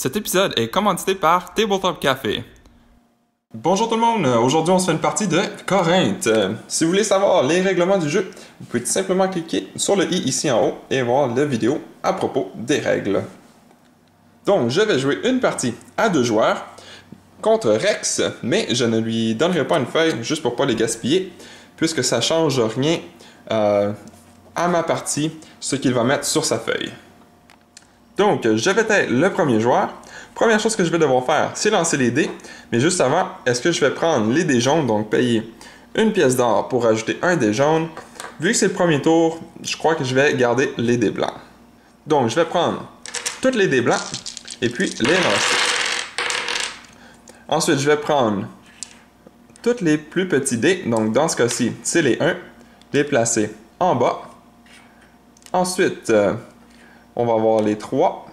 Cet épisode est commandité par Tabletop Café. Bonjour tout le monde, aujourd'hui on se fait une partie de Corinthe. Si vous voulez savoir les règlements du jeu, vous pouvez tout simplement cliquer sur le i ici en haut et voir la vidéo à propos des règles. Donc je vais jouer une partie à 2 joueurs contre Rex, mais je ne lui donnerai pas une feuille juste pour pas les gaspiller, puisque ça change rien à ma partie, ce qu'il va mettre sur sa feuille. Donc, je vais être le premier joueur. Première chose que je vais devoir faire, c'est lancer les dés. Mais juste avant, est-ce que je vais prendre les dés jaunes, donc payer une pièce d'or pour ajouter un dé jaune. Vu que c'est le premier tour, je crois que je vais garder les dés blancs. Donc, je vais prendre tous les dés blancs et puis les lancer. Ensuite, je vais prendre tous les plus petits dés. Donc, dans ce cas-ci, c'est les 1, les placer en bas. Ensuite, on va avoir les 3.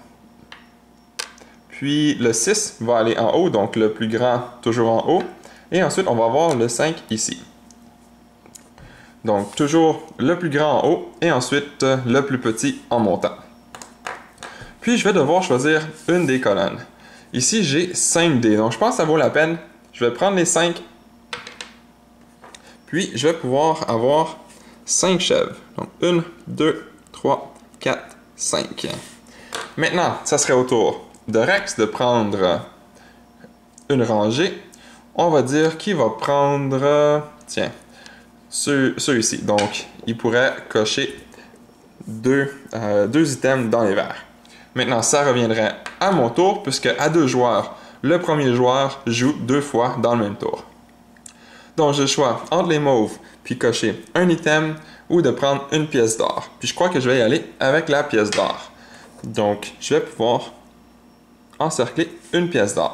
Puis le 6 va aller en haut, donc le plus grand toujours en haut. Et ensuite, on va avoir le 5 ici. Donc toujours le plus grand en haut et ensuite le plus petit en montant. Puis je vais devoir choisir une des colonnes. Ici, j'ai 5 dés, donc je pense que ça vaut la peine. Je vais prendre les 5. Puis je vais pouvoir avoir 5 chèvres. Donc 1, 2, 3, 4, 5. Maintenant, ça serait au tour de Rex de prendre une rangée. On va dire qu'il va prendre, tiens, celui-ci. Donc, il pourrait cocher deux items dans les verres. Maintenant, ça reviendrait à mon tour, puisque à 2 joueurs, le premier joueur joue 2 fois dans le même tour. Donc, j'ai le choix entre les mauves, puis cocher un item, ou de prendre une pièce d'or. Puis je crois que je vais y aller avec la pièce d'or. Donc, je vais pouvoir encercler une pièce d'or.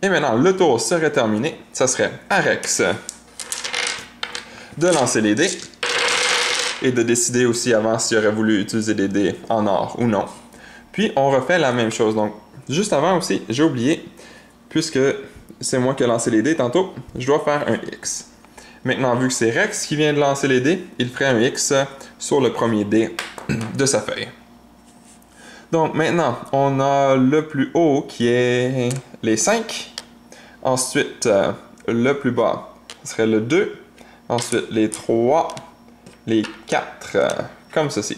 Et maintenant, le tour serait terminé. Ça serait à Rex de lancer les dés et de décider aussi avant s'il aurait voulu utiliser des dés en or ou non. Puis, on refait la même chose. Donc, juste avant aussi, j'ai oublié, puisque c'est moi qui ai lancé les dés tantôt, je dois faire un X. Maintenant, vu que c'est Rex qui vient de lancer les dés, il ferait un X sur le premier dé de sa feuille. Donc maintenant, on a le plus haut qui est les 5. Ensuite, le plus bas serait le 2. Ensuite, les 3, les 4, comme ceci.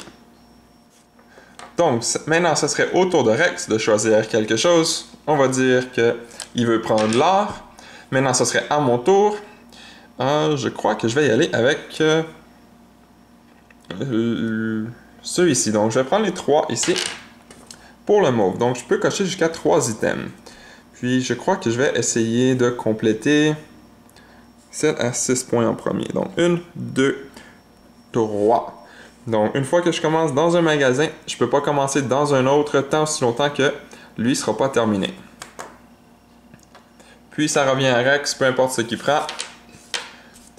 Donc maintenant, ce serait au tour de Rex de choisir quelque chose. On va dire qu'il veut prendre l'or. Maintenant, ce serait à mon tour. Je crois que je vais y aller avec celui-ci. Donc, je vais prendre les 3 ici pour le mauve. Donc, je peux cocher jusqu'à 3 items. Puis, je crois que je vais essayer de compléter 7 à 6 points en premier. Donc, 1, 2, 3. Donc, une fois que je commence dans un magasin, je ne peux pas commencer dans un autre tant aussi longtemps que lui ne sera pas terminé. Puis, ça revient à Rex, peu importe ce qu'il prend.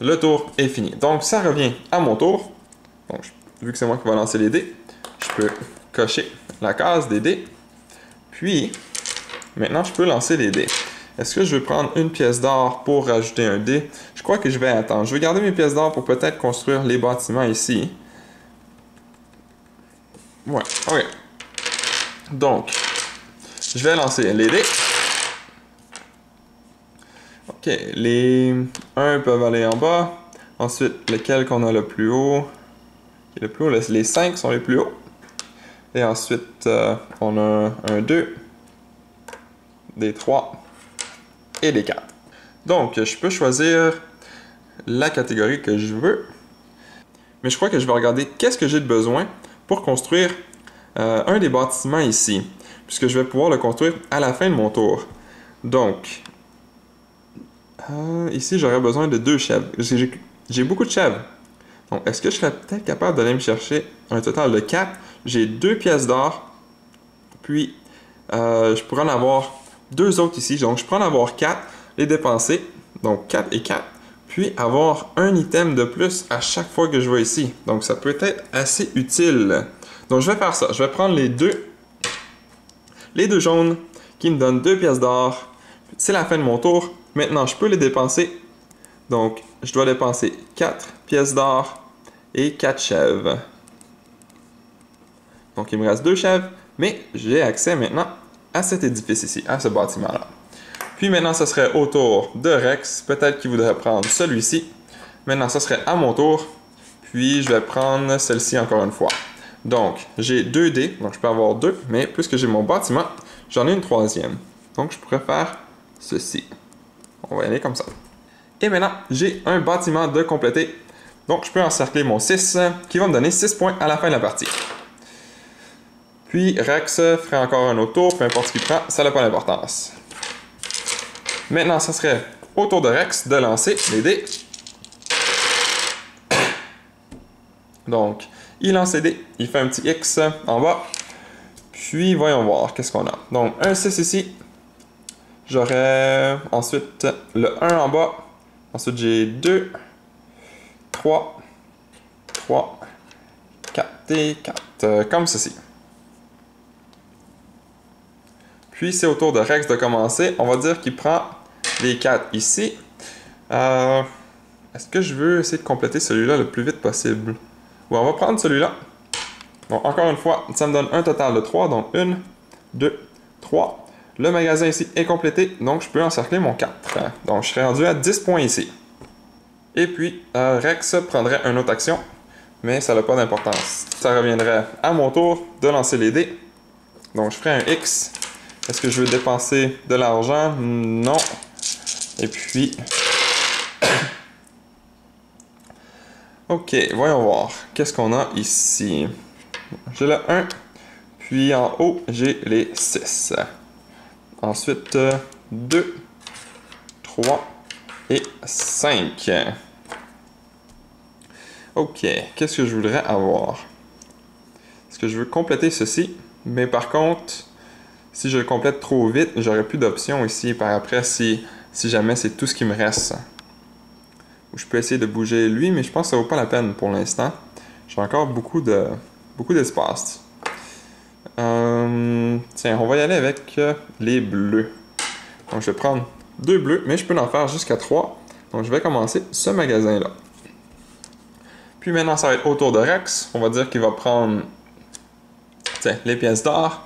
Le tour est fini. Donc, ça revient à mon tour. Donc, vu que c'est moi qui vais lancer les dés, je peux cocher la case des dés. Puis, maintenant, je peux lancer les dés. Est-ce que je vais prendre une pièce d'or pour rajouter un dé? Je crois que je vais attendre. Je vais garder mes pièces d'or pour peut-être construire les bâtiments ici. Ouais, ok. Donc, je vais lancer les dés. Ok, les 1 peuvent aller en bas. Ensuite, lequel qu'on a le plus haut? Le plus haut, les 5 sont les plus hauts. Et ensuite, on a un 2, des 3 et des 4. Donc, je peux choisir la catégorie que je veux. Mais je crois que je vais regarder qu'est-ce que j'ai de besoin pour construire un des bâtiments ici. Puisque je vais pouvoir le construire à la fin de mon tour. Donc, ici, j'aurais besoin de 2 chèvres. J'ai beaucoup de chèvres. Donc, est-ce que je serais peut-être capable d'aller me chercher un total de 4? J'ai 2 pièces d'or. Puis, je pourrais en avoir 2 autres ici. Donc, je pourrais en avoir 4, les dépenser. Donc, 4 et 4. Puis, avoir un item de plus à chaque fois que je vais ici. Donc, ça peut être assez utile. Donc, je vais faire ça. Je vais prendre les deux jaunes qui me donnent 2 pièces d'or. C'est la fin de mon tour. Maintenant, je peux les dépenser. Donc, je dois dépenser 4 pièces d'or et 4 chèvres. Donc, il me reste 2 chèvres Mais j'ai accès maintenant à cet édifice ici, à ce bâtiment-là. Puis maintenant, ce serait au tour de Rex. Peut-être qu'il voudrait prendre celui-ci. Maintenant, ce serait à mon tour. Puis je vais prendre celle-ci encore une fois. Donc, j'ai 2 dés, donc je peux avoir 2, mais puisque j'ai mon bâtiment, j'en ai une troisième. Donc, je pourrais faire ceci. On va y aller comme ça. Et maintenant, j'ai un bâtiment de compléter. Donc, je peux encercler mon 6, qui va me donner 6 points à la fin de la partie. Puis, Rex ferait encore un autre tour, peu importe ce qu'il prend, ça n'a pas d'importance. Maintenant, ce serait au tour de Rex de lancer les dés. Donc, il lance les dés, il fait un petit X en bas. Puis, voyons voir, qu'est-ce qu'on a. Donc, un 6 ici. J'aurais ensuite le 1 en bas. Ensuite, j'ai 2, 3, 4 et 4, comme ceci. Puis, c'est au tour de Rex de commencer. On va dire qu'il prend les 4 ici. Est-ce que je veux essayer de compléter celui-là le plus vite possible? Oui, on va prendre celui-là. Donc, encore une fois, ça me donne un total de 3. Donc, 1, 2, 3. Le magasin ici est complété, donc je peux encercler mon 4. Donc, je serai rendu à 10 points ici. Et puis, Rex prendrait une autre action, mais ça n'a pas d'importance. Ça reviendrait à mon tour de lancer les dés. Donc, je ferai un X. Est-ce que je veux dépenser de l'argent? Non. Et puis... Ok, voyons voir. Qu'est-ce qu'on a ici? J'ai le 1, puis en haut, j'ai les 6. Ensuite, 2, 3 et 5. Ok, qu'est-ce que je voudrais avoir? Est-ce que je veux compléter ceci? Mais par contre, si je le complète trop vite, j'aurai plus d'options ici par après si jamais c'est tout ce qui me reste. Je peux essayer de bouger lui, mais je pense que ça vaut pas la peine pour l'instant. J'ai encore beaucoup d'espace. Tiens, on va y aller avec les bleus. Donc, je vais prendre 2 bleus, mais je peux en faire jusqu'à 3. Donc, je vais commencer ce magasin-là. Puis maintenant, ça va être au tour de Rex. On va dire qu'il va prendre les pièces d'or.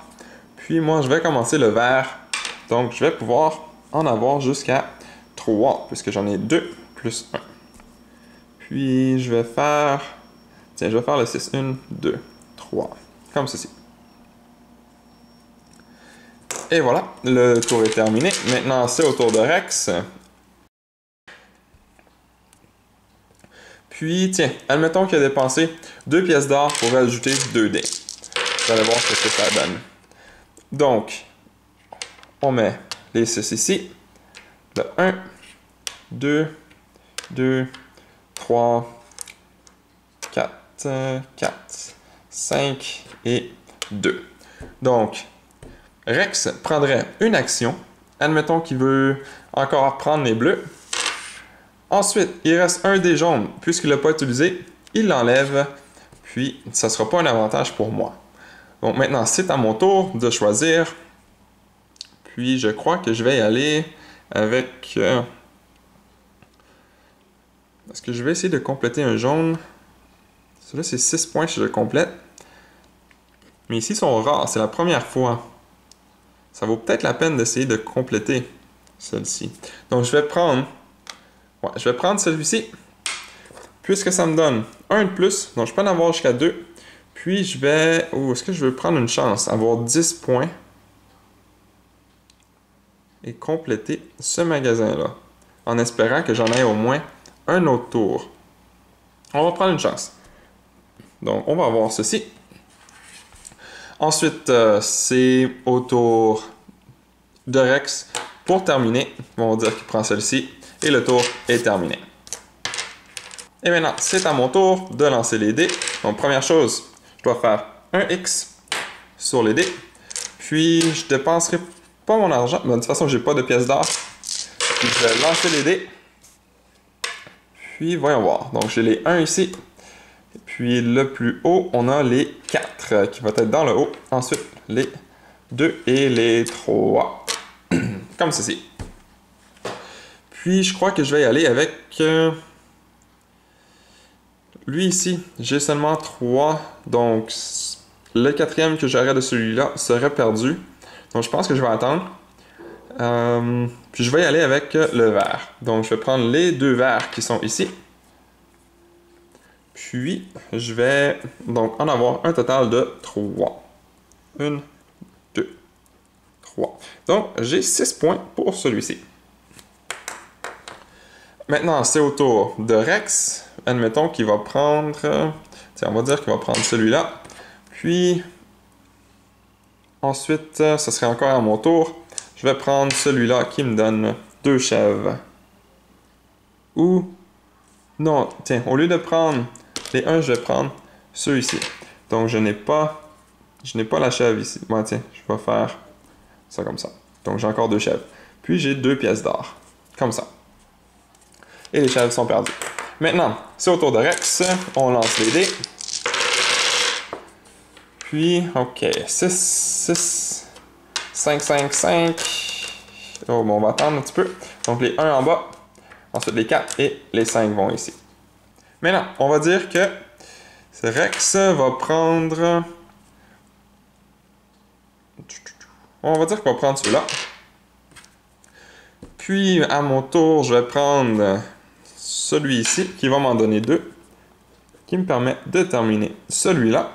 Puis moi, je vais commencer le vert. Donc, je vais pouvoir en avoir jusqu'à 3, puisque j'en ai 2 plus 1. Puis, je vais faire... Tiens, je vais faire le 6. 1, 2, 3. Comme ceci. Et voilà, le tour est terminé. Maintenant, c'est au tour de Rex. Puis, tiens, admettons qu'il a dépensé 2 pièces d'or pour ajouter 2 dés. Vous allez voir ce que ça donne. Donc, on met les 6 ici. Le 1, 2, 2, 3, 4, 5 et 2. Donc, Rex prendrait une action. Admettons qu'il veut encore prendre les bleus. Ensuite, il reste un dé jaune. Puisqu'il ne l'a pas utilisé, il l'enlève. Puis, ça ne sera pas un avantage pour moi. Donc maintenant, c'est à mon tour de choisir. Puis, je crois que je vais y aller avec... Est-ce que je vais essayer de compléter un jaune? Celui-là, c'est 6 points si je le complète. Mais ici, ils sont rares. C'est la première fois. Ça vaut peut-être la peine d'essayer de compléter celle-ci. Donc, je vais prendre celui-ci. Puisque ça me donne 1 de plus. Donc, je peux en avoir jusqu'à 2. Puis, je vais... est-ce que je veux prendre une chance? Avoir 10 points. Et compléter ce magasin-là. En espérant que j'en ai au moins un autre tour. On va prendre une chance. Donc, on va avoir ceci. Ensuite, c'est au tour de Rex. Pour terminer, on va dire qu'il prend celle-ci. Et le tour est terminé. Et maintenant, c'est à mon tour de lancer les dés. Donc, première chose, je dois faire un X sur les dés. Puis, je dépenserai pas mon argent. Mais de toute façon, j'ai pas de pièces d'or. Puis, je vais lancer les dés. Puis, voyons voir. Donc, j'ai les 1 ici. Et puis, le plus haut, on a les 4 qui vont être dans le haut. Ensuite, les 2 et les 3. Comme ceci. Puis, je crois que je vais y aller avec... lui ici, j'ai seulement 3. Donc, le quatrième que j'aurais de celui-là serait perdu. Donc je pense que je vais attendre. Puis je vais y aller avec le vert. Donc je vais prendre les deux verts qui sont ici. Puis je vais donc en avoir un total de 3. 1, 2, 3. Donc j'ai 6 points pour celui-ci. Maintenant c'est au tour de Rex. Admettons qu'il va prendre... tiens, on va dire qu'il va prendre celui-là. Puis ensuite, ce serait encore à mon tour. Je vais prendre celui-là qui me donne 2 chèvres. Ou... non, tiens, au lieu de prendre les 1, je vais prendre ceux-ci. Donc, je n'ai pas la chèvre ici. Bon, tiens, je vais faire ça comme ça. Donc, j'ai encore 2 chèvres. Puis, j'ai 2 pièces d'or. Comme ça. Et les chèvres sont perdues. Maintenant, c'est au tour de Rex. On lance les dés. Puis, OK, 6, 5, 5, 5. Oh, bon, on va attendre un petit peu. Donc, les 1 en bas. Ensuite, les 4 et les 5 vont ici. Maintenant, on va dire que Rex va prendre... on va dire qu'il va prendre celui-là. Puis, à mon tour, je vais prendre celui ici, qui va m'en donner 2, qui me permet de terminer celui-là.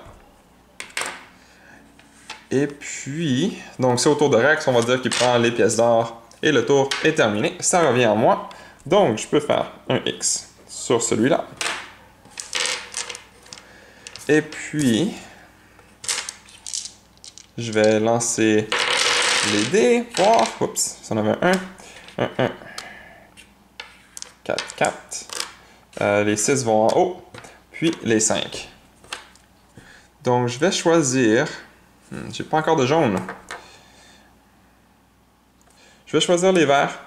Et puis, donc c'est au tour de Rex, on va dire qu'il prend les pièces d'or, et le tour est terminé. Ça revient à moi. Donc, je peux faire un X sur celui-là. Et puis, je vais lancer les dés. Oh, oups, ça en avait un. 1, 4, 4. Les 6 vont en haut. Puis les 5. Donc, je vais choisir... j'ai pas encore de jaune. Je vais choisir les verts.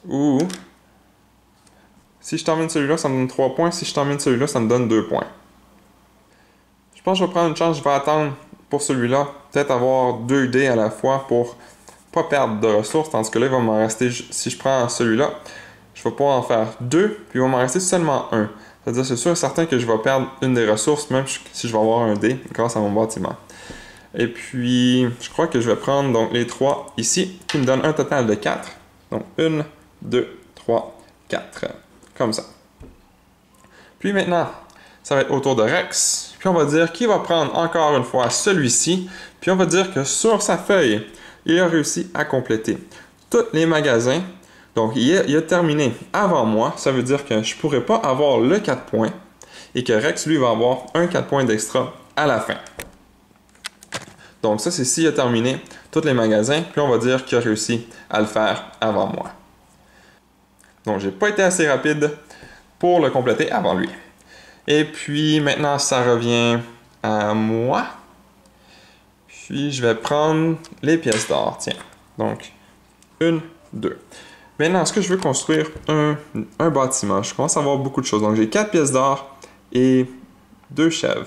Ou... si je termine celui-là, ça me donne 3 points. Si je termine celui-là, ça me donne 2 points. Je pense que je vais prendre une chance. Je vais attendre pour celui-là. Peut-être avoir 2 dés à la fois pour pas perdre de ressources. Tandis que là, il va m'en rester... si je prends celui-là, je vais pouvoir en faire 2. Puis il va m'en rester seulement 1. C'est-à-dire, c'est sûr et certain que je vais perdre une des ressources, même si je vais avoir un dé grâce à mon bâtiment. Et puis, je crois que je vais prendre donc les 3 ici, qui me donnent un total de 4. Donc, 1, 2, 3, 4. Comme ça. Puis maintenant, ça va être au tour de Rex. Puis on va dire qu'il va prendre encore une fois celui-ci. Puis on va dire que sur sa feuille, il a réussi à compléter tous les magasins. Donc, il a terminé avant moi. Ça veut dire que je ne pourrais pas avoir le 4 points. Et que Rex, lui, va avoir un 4 points d'extra à la fin. Donc ça, c'est s'il a terminé tous les magasins, puis on va dire qu'il a réussi à le faire avant moi. Donc j'ai pas été assez rapide pour le compléter avant lui. Et puis maintenant, ça revient à moi. Puis je vais prendre les pièces d'or, tiens. Donc, 1, 2. Maintenant, est-ce que je veux construire un bâtiment? Je commence à avoir beaucoup de choses. Donc j'ai 4 pièces d'or et 2 chèvres.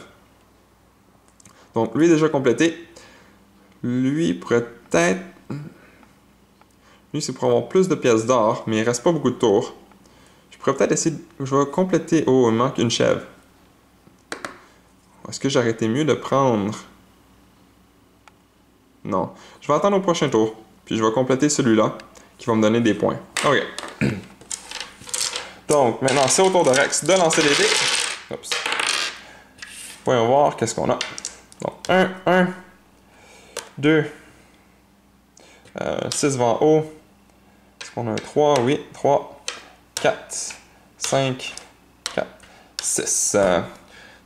Donc lui est déjà complété. Lui pourrait peut-être... lui, c'est pour avoir plus de pièces d'or, mais il reste pas beaucoup de tours. Je pourrais peut-être essayer... je vais compléter... oh, il manque une chèvre. Est-ce que j'aurais été mieux de prendre... non. Je vais attendre au prochain tour. Puis je vais compléter celui-là, qui va me donner des points. OK. Donc, maintenant, c'est au tour de Rex de lancer les dés. Oups. Voyons voir qu'est-ce qu'on a. Donc, 1... 2, 6 va en haut. Est-ce qu'on a un 3? Oui, 3, 4, 5, 4, 6.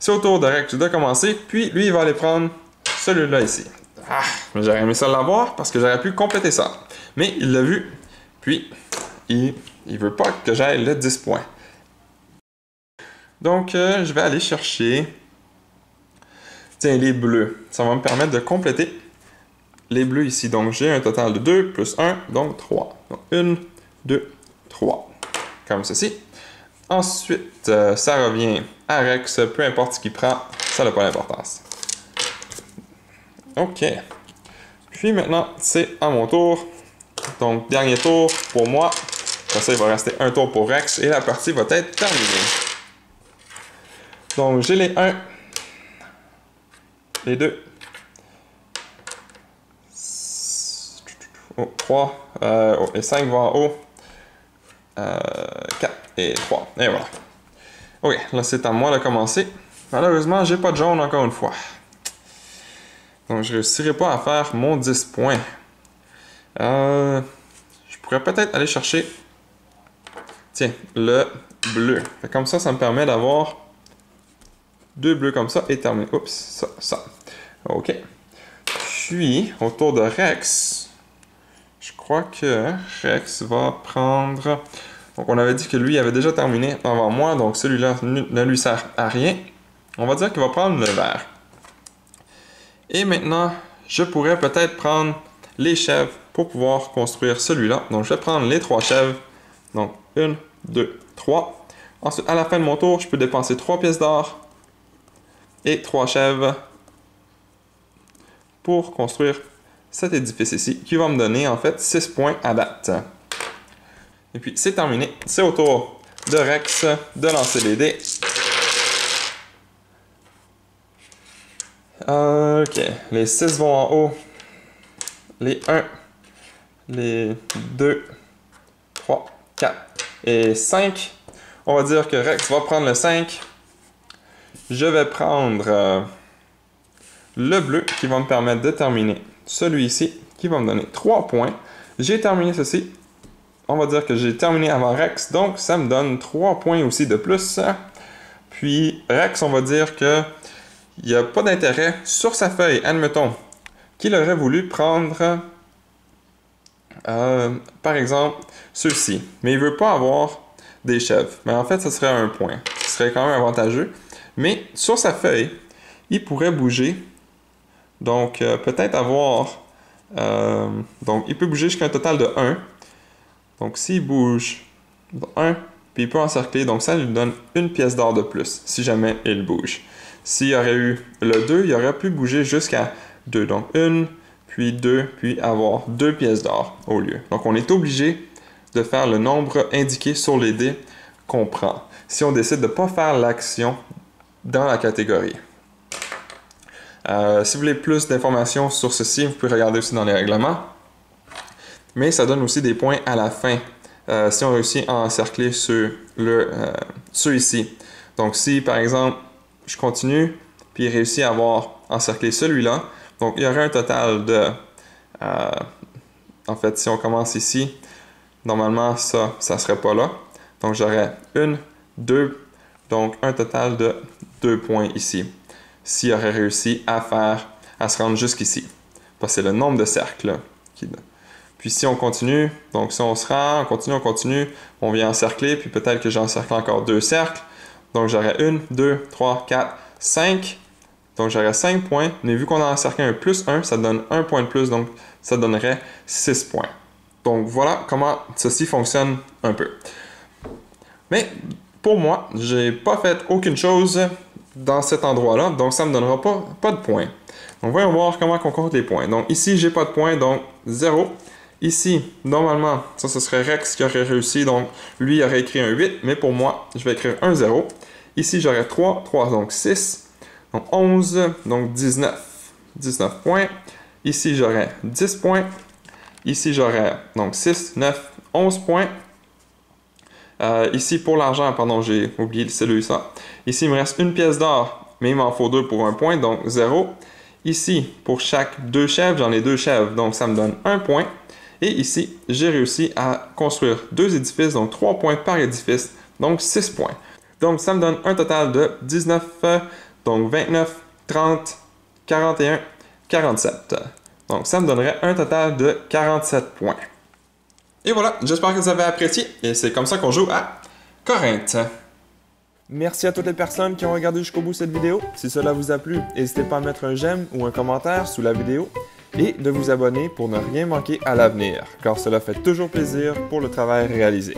C'est au tour de Rex de commencer. Puis, lui, il va aller prendre celui-là ici. Ah, j'aurais aimé ça l'avoir parce que j'aurais pu compléter ça. Mais il l'a vu. Puis, il veut pas que j'aille le 10 points. Donc, je vais aller chercher... tiens, les bleus. Ça va me permettre de compléter les bleus ici. Donc, j'ai un total de 2 plus 1, donc 3. Donc, 1, 2, 3. Comme ceci. Ensuite, ça revient à Rex. Peu importe ce qu'il prend, ça n'a pas d'importance. OK. Puis maintenant, c'est à mon tour. Donc, dernier tour pour moi. Comme ça, il va rester un tour pour Rex et la partie va être terminée. Donc, j'ai les 1. les 2. 3. Et 5 vont en haut. 4 et 3. Et voilà. Ok, là c'est à moi de commencer. Malheureusement, j'ai pas de jaune encore une fois. Donc je réussirai pas à faire mon 10 points. Je pourrais peut-être aller chercher, tiens, le bleu. Fait comme ça me permet d'avoir 2 bleus comme ça et terminer. Oups, ça. Ok. Puis, autour de Rex, je crois que Rex va prendre... Donc on avait dit que lui avait déjà terminé avant moi, donc celui-là ne lui sert à rien. On va dire qu'il va prendre le vert. Et maintenant, je pourrais peut-être prendre les chèvres pour pouvoir construire celui-là. Donc je vais prendre les 3 chèvres. Donc 1, 2, 3. Ensuite, à la fin de mon tour, je peux dépenser 3 pièces d'or et 3 chèvres pour construire cet édifice ici, qui va me donner en fait 6 points à date. Et puis c'est terminé. C'est au tour de Rex de lancer les dés. Ok, les 6 vont en haut. Les 1, les 2, 3, 4 et 5. On va dire que Rex va prendre le 5. Je vais prendre le bleu qui va me permettre de terminer celui-ci qui va me donner 3 points. J'ai terminé ceci. On va dire que j'ai terminé avant Rex, donc ça me donne 3 points aussi de plus. Puis Rex, on va dire que il n'y a pas d'intérêt sur sa feuille, admettons, qu'il aurait voulu prendre, par exemple, ceux-ci. Mais il ne veut pas avoir des chèvres. Mais en fait, ce serait un point. Ce serait quand même avantageux. Mais sur sa feuille, il pourrait bouger. Donc, peut-être avoir... donc, il peut bouger jusqu'à un total de 1. Donc, s'il bouge 1, puis il peut encercler, donc ça lui donne une pièce d'or de plus, si jamais il bouge. S'il y aurait eu le 2, il aurait pu bouger jusqu'à 2. Donc, 1, puis 2, puis avoir 2 pièces d'or au lieu. Donc, on est obligé de faire le nombre indiqué sur les dés qu'on prend. Si on décide de ne pas faire l'action dans la catégorie. Si vous voulez plus d'informations sur ceci, vous pouvez regarder aussi dans les règlements. Mais ça donne aussi des points à la fin. Si on réussit à encercler ceux ici. Donc si par exemple je continue, puis réussis à avoir encerclé celui-là, donc il y aurait un total de... en fait, si on commence ici, normalement ça ne serait pas là. Donc j'aurais 1, 2, donc un total de 2 points ici. S'il aurait réussi à se rendre jusqu'ici. Parce que c'est le nombre de cercles qui donne. Puis si on continue, donc si on se rend, on continue, on vient encercler, puis peut-être que j'encercle encore 2 cercles. Donc j'aurais 1, 2, 3, 4, 5. Donc j'aurais 5 points, mais vu qu'on a encerclé un plus 1, ça donne 1 point de plus, donc ça donnerait 6 points. Donc voilà comment ceci fonctionne un peu. Mais pour moi, j'ai pas fait aucune chose dans cet endroit-là, donc ça ne me donnera pas de points. Donc voyons voir comment on compte les points. Donc ici, j'ai pas de points, donc 0. Ici, normalement, ça ce serait Rex qui aurait réussi, donc lui aurait écrit un 8, mais pour moi, je vais écrire un 0. Ici, j'aurais 3, donc 6, donc 11, donc 19 points. Ici, j'aurais 10 points. Ici, j'aurais donc 6, 9, 11 points. Ici, pour l'argent, pardon, j'ai oublié celui-là. Ici, il me reste une pièce d'or, mais il m'en faut 2 pour un point, donc 0. Ici, pour chaque 2 chèvres, j'en ai 2 chèvres, donc ça me donne 1 point. Et ici, j'ai réussi à construire 2 édifices, donc 3 points par édifice, donc 6 points. Donc ça me donne un total de 19, donc 29, 30, 41, 47. Donc ça me donnerait un total de 47 points. Et voilà, j'espère que vous avez apprécié, et c'est comme ça qu'on joue à Corinthe. Merci à toutes les personnes qui ont regardé jusqu'au bout cette vidéo. Si cela vous a plu, n'hésitez pas à mettre un j'aime ou un commentaire sous la vidéo et de vous abonner pour ne rien manquer à l'avenir, car cela fait toujours plaisir pour le travail réalisé.